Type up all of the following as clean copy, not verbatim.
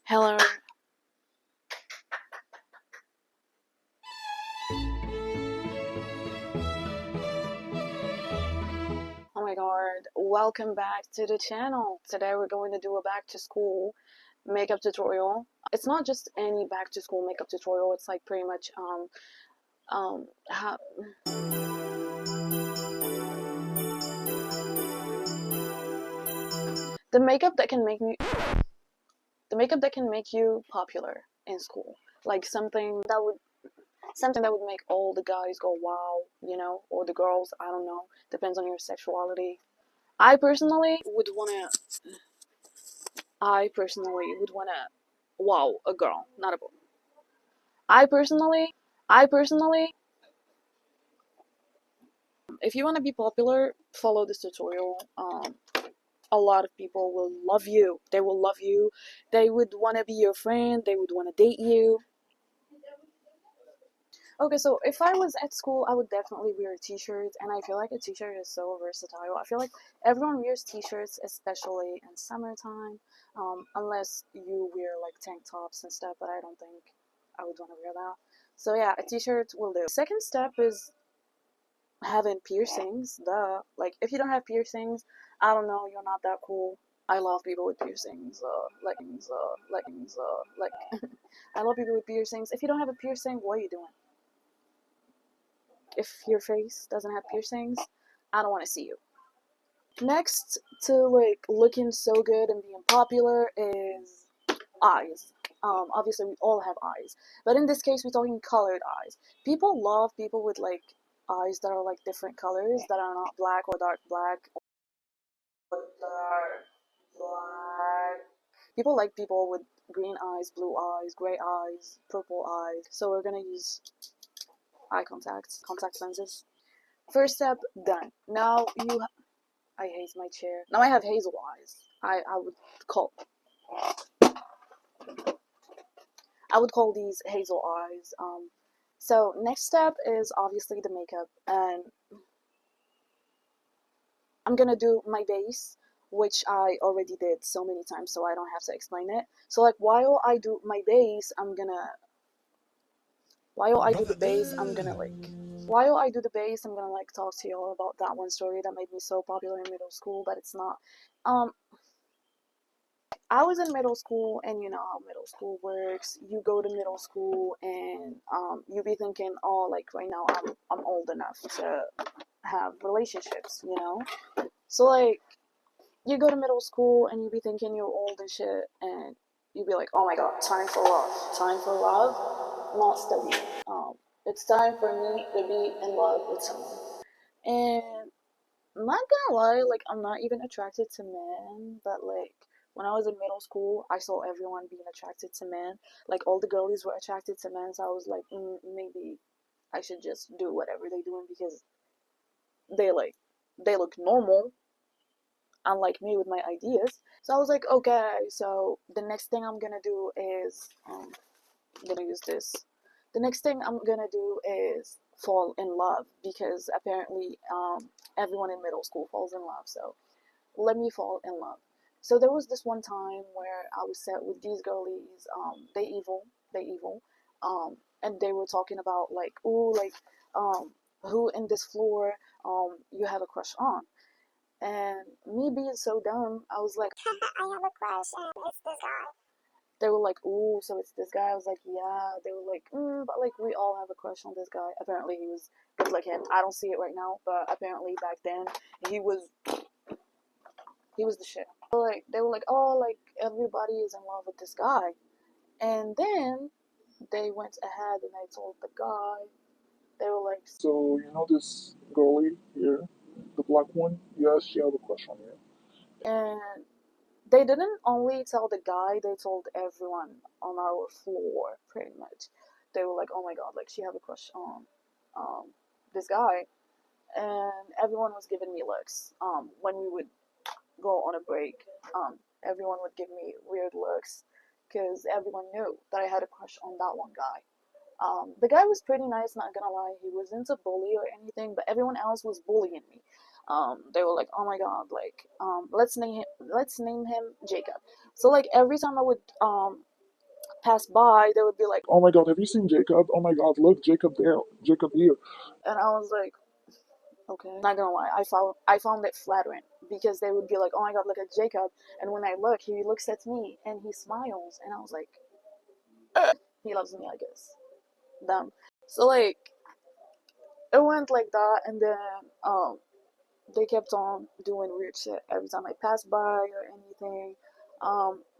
Hello. Oh my god, welcome back to the channel. Today we're going to do a back to school makeup tutorial. It's not just any back to school makeup tutorial, it's like pretty much how the makeup that can make me the makeup that can make you popular in school. Like something that would make all the guys go wow, or the girls, I don't know, depends on your sexuality. I personally would wanna I personally would wanna wow a girl, not a boy. I personally, if you wanna be popular, follow this tutorial. A lot of people will love you. They will love you. They would wanna be your friend. They would wanna date you. Okay, so if I was at school, I would definitely wear t-shirts, and I feel like a t-shirt is so versatile. I feel like everyone wears t-shirts, especially in summertime, unless you wear like tank tops and stuff, but I don't think I would want to wear that. So yeah, a t-shirt will do. Second step is having piercings. Duh. Like, if you don't have piercings, I don't know, you're not that cool. I love people with piercings. I love people with piercings. If you don't have a piercing, what are you doing? If your face doesn't have piercings, I don't want to see you. Next to like looking so good and being popular is eyes. Obviously we all have eyes, but in this case we're talking colored eyes. People love people with like eyes that are like different colors, that are not black or dark black. People like people with green eyes, blue eyes, gray eyes, purple eyes. So we're gonna use eye contact lenses. First step done. Now I hate my chair. Now I have hazel eyes. I would call these hazel eyes. So next step is obviously the makeup, and I'm gonna do my base, which I already did so many times, so I don't have to explain it. So like while I do my base, while I do the base, I'm gonna like talk to y'all about that one story that made me so popular in middle school, but it's not. Um, I was in middle school, and you know how middle school works. You go to middle school, and you be thinking, oh, like right now I'm old enough to have relationships. So like you go to middle school, and you be thinking you're old and shit, and you be like, oh my god, time for love, not study. It's time for me to be in love with someone, and I'm not gonna lie, like I'm not even attracted to men, but like when I was in middle school, I saw everyone being attracted to men. Like all the girlies were attracted to men, so I was like, maybe I should just do whatever they're doing because they like they look normal, unlike me with my ideas. So I was like, okay, so the next thing I'm gonna do is I'm gonna use this. The next thing I'm gonna do is fall in love because apparently everyone in middle school falls in love. So let me fall in love. So there was this one time where I was set with these girlies. They evil, and they were talking about like, ooh, like, who in this floor, you have a crush on. And me being so dumb, I was like, I have a crush, and it's this guy. They were like, ooh, so it's this guy. I was like, yeah. They were like, but like we all have a crush on this guy. Apparently he was good looking. I don't see it right now, but apparently back then he was the shit. Like they were like, oh, like everybody is in love with this guy. And then they went ahead and they told the guy, they were like, So you know this girlie here, the black one? Yes, she have a crush on you. and they didn't only tell the guy, they told everyone on our floor, pretty much. They were like, oh my god, like she have a crush on um, this guy. And everyone was giving me looks. When we would go on a break, everyone would give me weird looks because everyone knew that I had a crush on that one guy. The guy was pretty nice, not gonna lie. He wasn't a bully or anything, but everyone else was bullying me. They were like, "Oh my god, like, let's name him Jacob." So like every time I would pass by, they would be like, oh my god, have you seen Jacob? Oh my god, look, Jacob there, Jacob here. and I was like, okay. Not gonna lie, I found it flattering because they would be like, oh my god, look at Jacob, and when I look, he looks at me and he smiles, and I was like, he loves me, I guess. Them. So like, it went like that, and then they kept on doing weird shit every time I passed by or anything.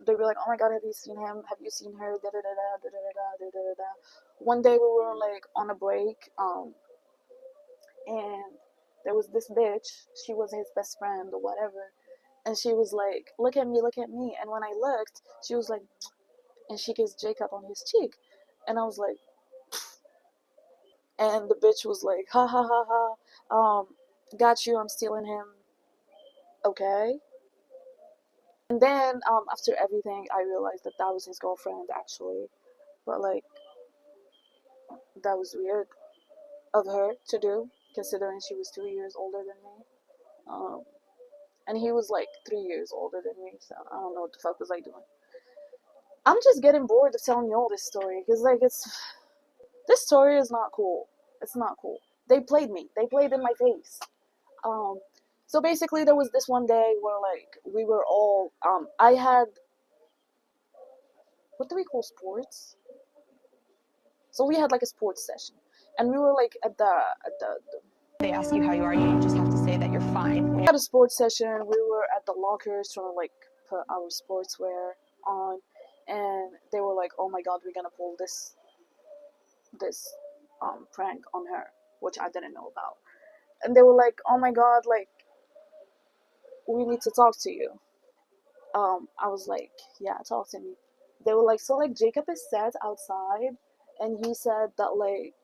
They'd be like, "Oh my god, have you seen him? Have you seen her?" Da da da da da da da da da da. One day we were like on a break, and there was this bitch. She was his best friend or whatever, and she was like, "Look at me, look at me." And when I looked, she was like, and she kissed Jacob on his cheek, and I was like, and the bitch was like, "Ha ha ha ha, got you. I'm stealing him." Okay. And then after everything, I realized that that was his girlfriend actually. But like, that was weird of her to do, considering she was 2 years older than me. Um, and he was like 3 years older than me, so I don't know what the fuck was I doing. I'm just getting bored of telling you all this story because like this story is not cool. It's not cool. They played me. They played in my face. Um, so basically, there was this one day where like we were all I had, what do we call sports? So we had like a sports session, and we were like at the They ask you how you are, you just have to say that you're fine. we had a sports session. We were at the lockers trying to like put our sportswear on, and they were like, "Oh my god, we're gonna pull this prank on her," which I didn't know about. And they were like, "Oh my god, like we need to talk to you." I was like, "Yeah, talk to me." They were like, "So like Jacob is sad outside, and he said that like,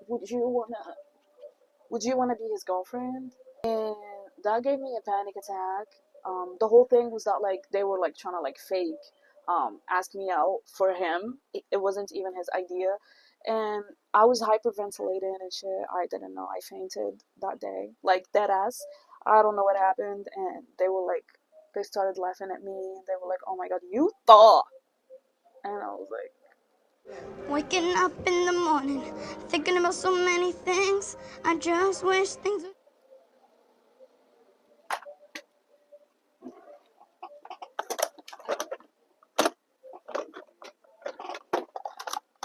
would you wanna be his girlfriend?" And that gave me a panic attack. The whole thing was that like they were like trying to like fake ask me out for him. It wasn't even his idea, and I was hyperventilating and shit. I didn't know. I fainted that day, like dead ass. I don't know what happened, and they started laughing at me. And they were like, "Oh my god, you thought," and I was like, Waking up in the morning, thinking about so many things. I just wish things would.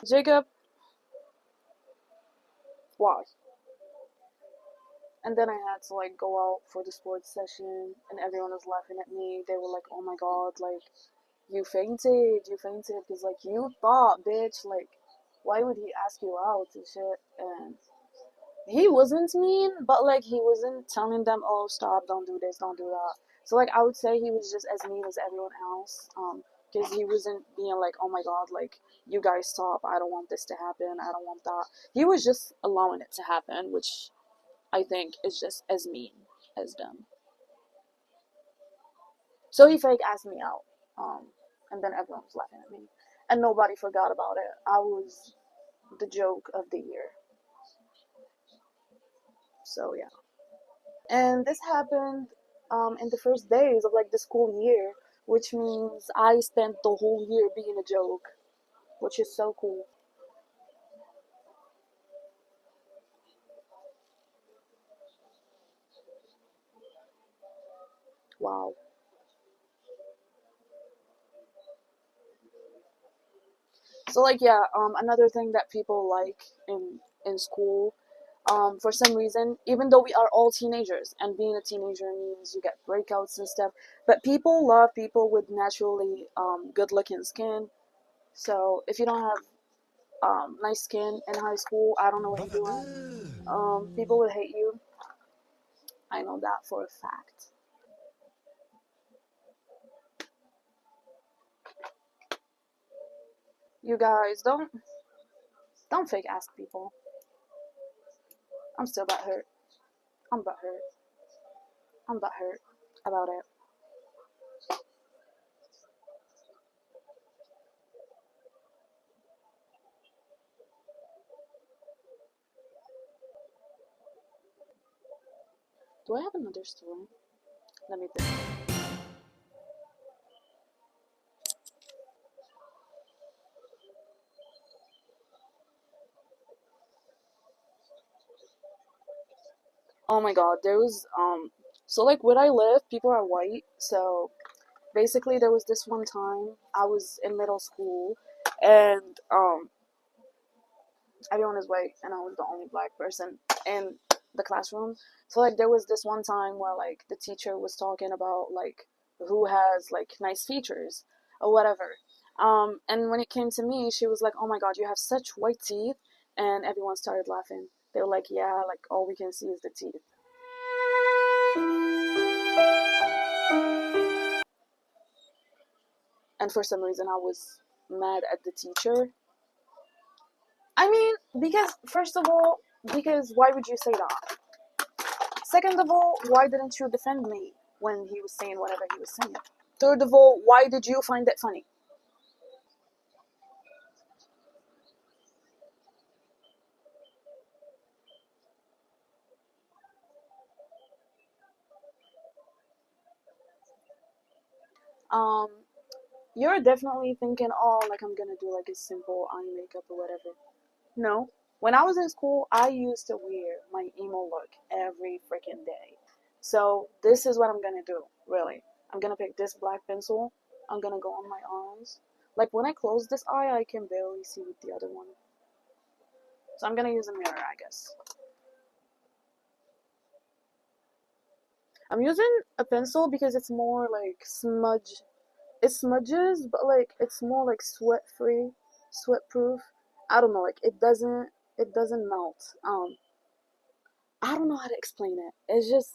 "Jacob, why?" And then I had to like go out for the sports session, and everyone was laughing at me. They were like, "Oh my god, like you fainted, because like you thought, bitch, like why would he ask you out and shit?" And he wasn't mean, but like he wasn't telling them, "Oh, stop, don't do this, don't do that." So like I would say he was just as mean as everyone else, because he wasn't being like, "Oh my god, like you guys stop, I don't want this to happen, I don't want that." He was just allowing it to happen, which I think is just as mean as them. So he fake asked me out, and then everyone was laughing at me, and nobody forgot about it. I was the joke of the year. So yeah, and this happened in the first days of like the school year, which means I spent the whole year being a joke, which is so cool. Wow. So like yeah, another thing that people like in school, for some reason, even though we are all teenagers, and being a teenager means you get breakouts and stuff, but people love people with naturally good looking skin. So if you don't have nice skin in high school, I don't know what you're doing. People would hate you. I know that for a fact. You guys don't fake ask people. I'm still that hurt. I'm that hurt. I'm that hurt about it. Do I have another story? Let me think. Oh my god, there was so like where I live, people are white, so basically there was this one time I was in middle school and everyone is white and I was the only black person in the classroom. So like there was this one time where like the teacher was talking about like who has like nice features or whatever. And when it came to me, she was like, "Oh my god, you have such white teeth," and everyone started laughing. They were like, "Yeah, like all we can see is the teeth." And for some reason, I was mad at the teacher. I mean, because first of all, because why would you say that? Second of all, why didn't you defend me when he was saying whatever he was saying? Third of all, why did you find it funny? Um, you're definitely thinking, oh, like I'm gonna do like a simple eye makeup or whatever. No. When I was in school, I used to wear my emo look every freaking day. So this is what I'm gonna do, really. I'm gonna pick this black pencil. I'm gonna go on my eyes. Like when I close this eye, I can barely see with the other one. So I'm gonna use a mirror, I guess. I'm using a pencil because it's more like smudge. It smudges, but like it's more like sweat free, sweat proof. I don't know, like it doesn't melt. I don't know how to explain it. It's just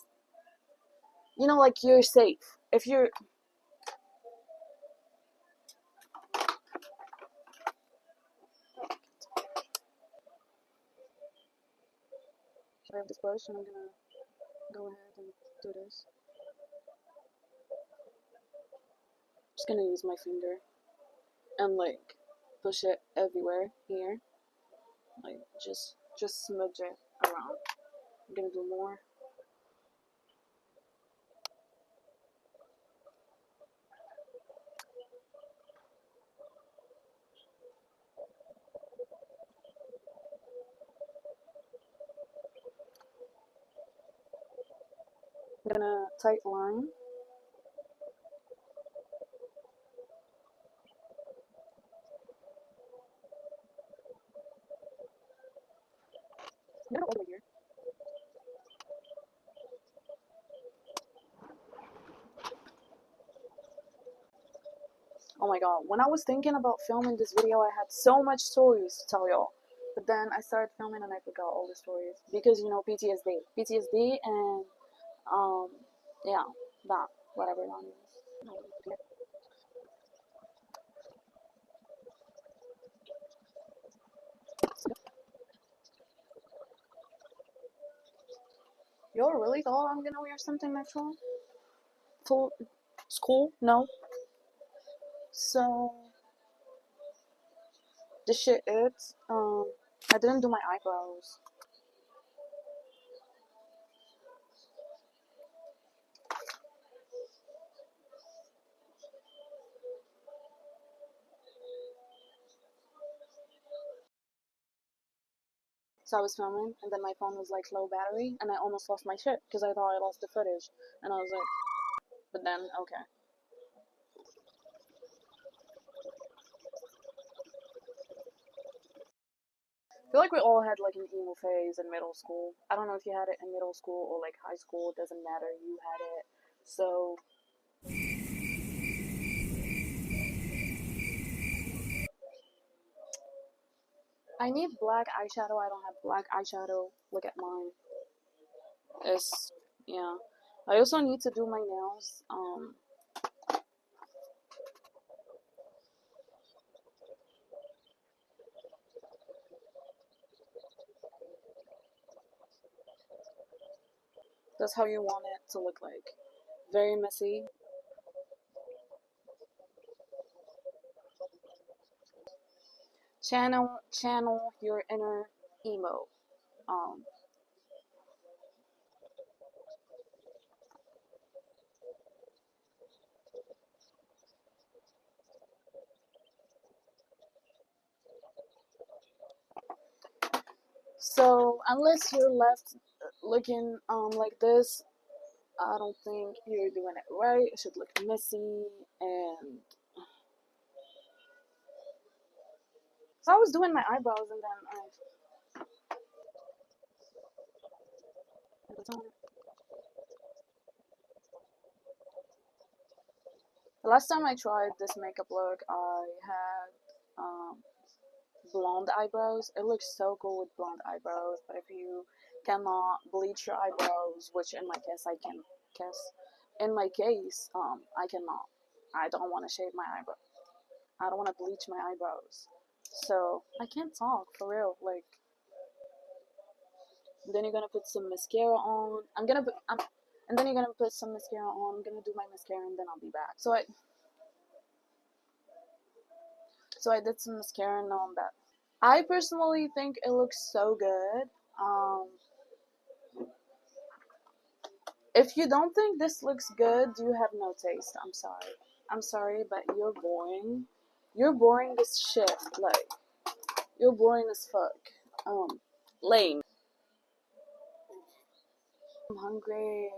like you're safe. If you're I have this brush and I'm gonna go ahead and do this. Just gonna use my finger and like push it everywhere here. Like just smudge it around. I'm gonna do more. I'm gonna tight line. I'm gonna go all the way here. Oh my god, when I was thinking about filming this video, I had so much stories to tell y'all. But then I started filming and I forgot all the stories. Because, PTSD. PTSD and, um, yeah, that, whatever that is. Y'all really thought I'm gonna wear something natural to school? No. So, this shit is, I didn't do my eyebrows. So I was filming, and then my phone was like low battery, and I almost lost my shit because I thought I lost the footage. And I was like, but then, okay. I feel like we all had like an emo phase in middle school. I don't know if you had it in middle school or like high school, it doesn't matter, you had it. So, I need black eyeshadow. I don't have black eyeshadow. Look at mine. It's, yeah. I also need to do my nails. That's how you want it to look like. Very messy. Channel your inner emo. Um, so unless you're left looking like this, I don't think you're doing it right. It should look messy. And so I was doing my eyebrows, and then the last time I tried this makeup look, I had blonde eyebrows. It looks so cool with blonde eyebrows, but if you cannot bleach your eyebrows, which in my case I can, guess in my case, I cannot. I don't want to shave my eyebrow. I don't want to bleach my eyebrows. So I can't talk for real. Like, then you're gonna put some mascara on. And then you're gonna put some mascara on. I'm gonna do my mascara and then I'll be back. So I did some mascara and on that. I personally think it looks so good. Um, if you don't think this looks good, you have no taste. I'm sorry. I'm sorry, but you're boring. You're boring as shit. Like, you're boring as fuck. Lame. I'm hungry.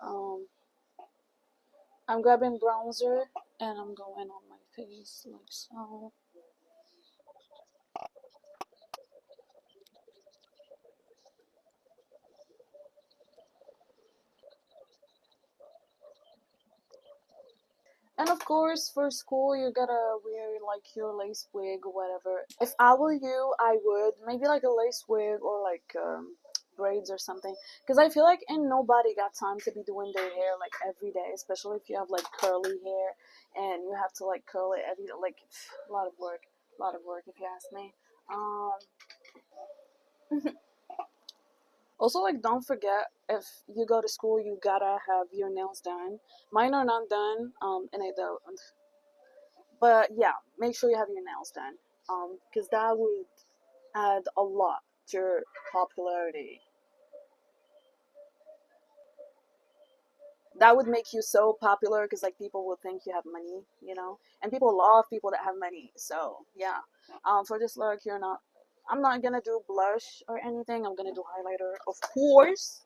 Um, I'm grabbing bronzer and I'm going on my face like so. And of course, for school, you gotta wear like your lace wig or whatever. If I were you, I would maybe like a lace wig or like braids or something. Because I feel like ain't nobody got time to be doing their hair like every day, especially if you have like curly hair and you have to like curl it every like a lot of work, if you ask me. Um, Also, like, don't forget if you go to school, you gotta have your nails done. Mine are not done, and I don't. But yeah, make sure you have your nails done, because that would add a lot to your popularity. That would make you so popular because like people will think you have money, and people love people that have money. So yeah, for this look, you're not. I'm not gonna do blush or anything. I'm gonna do highlighter, of course.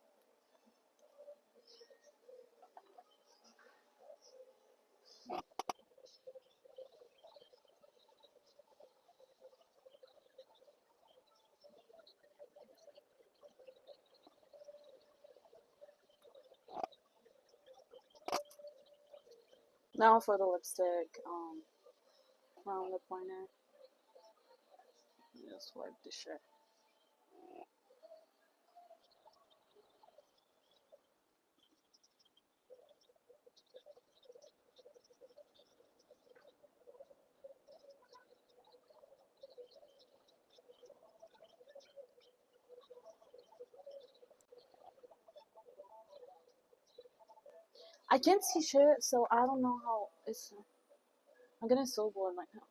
Now for the lipstick, around the pointer. Just wipe the shit. I can't see shit, so I don't know how it's. I'm getting so bored right now.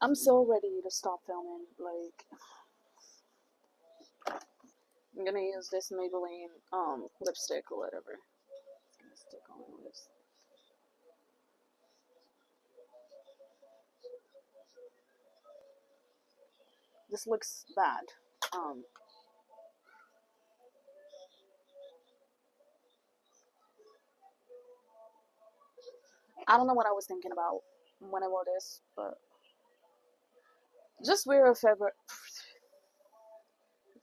I'm so ready to stop filming. Like, I'm gonna use this Maybelline lipstick or whatever. I'm gonna stick on this. This looks bad. Um, I don't know what I was thinking about when I wore this, but just wear a favorite.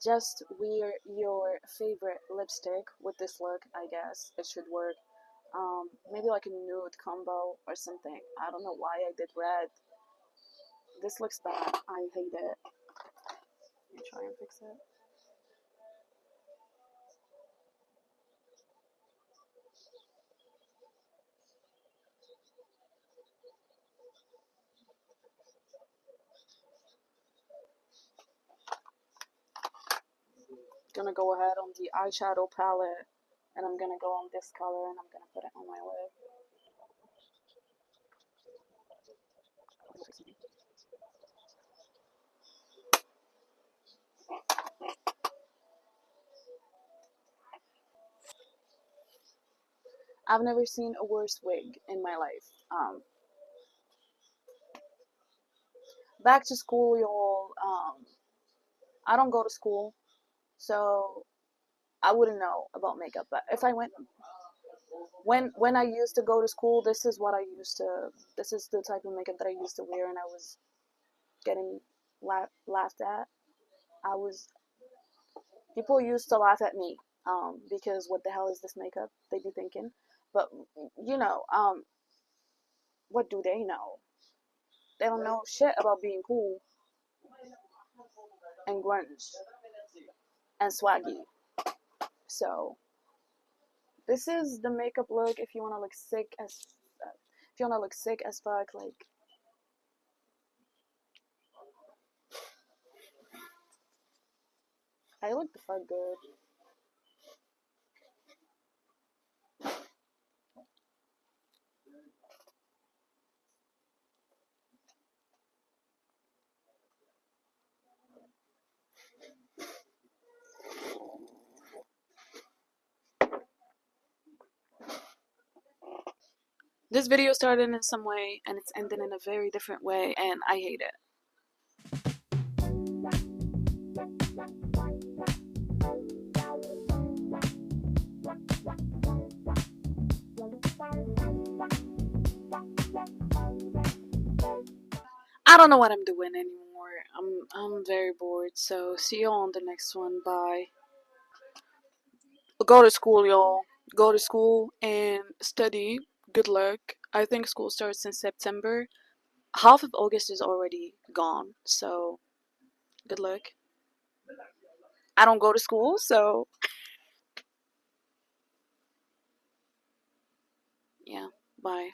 Just wear your favorite lipstick with this look. I guess it should work. Maybe like a nude combo or something. I don't know why I did red. This looks bad. I hate it. Let me try and fix it. Gonna go ahead on the eyeshadow palette and I'm gonna go on this color and I'm gonna put it on my lid. I've never seen a worse wig in my life. back to school, y'all. I don't go to school, so I wouldn't know about makeup. But if I went when I used to go to school, this is what I used to. This is the type of makeup that I used to wear, and I was getting laughed at. I was People used to laugh at me, because what the hell is this makeup? They be thinking, but you know, what do they know? They don't know shit about being cool and grunge and swaggy. So this is the makeup look if you wanna look sick as if you wanna look sick as fuck. Like, I look the fuck good. This video started in some way and it's ending in a very different way, and I hate it. I don't know what I'm doing anymore. I'm very bored. So see you on the next one. Bye. Go to school, y'all. Go to school and study. Good luck. I think school starts in September. Half of August is already gone. So good luck. I don't go to school, so yeah. Bye.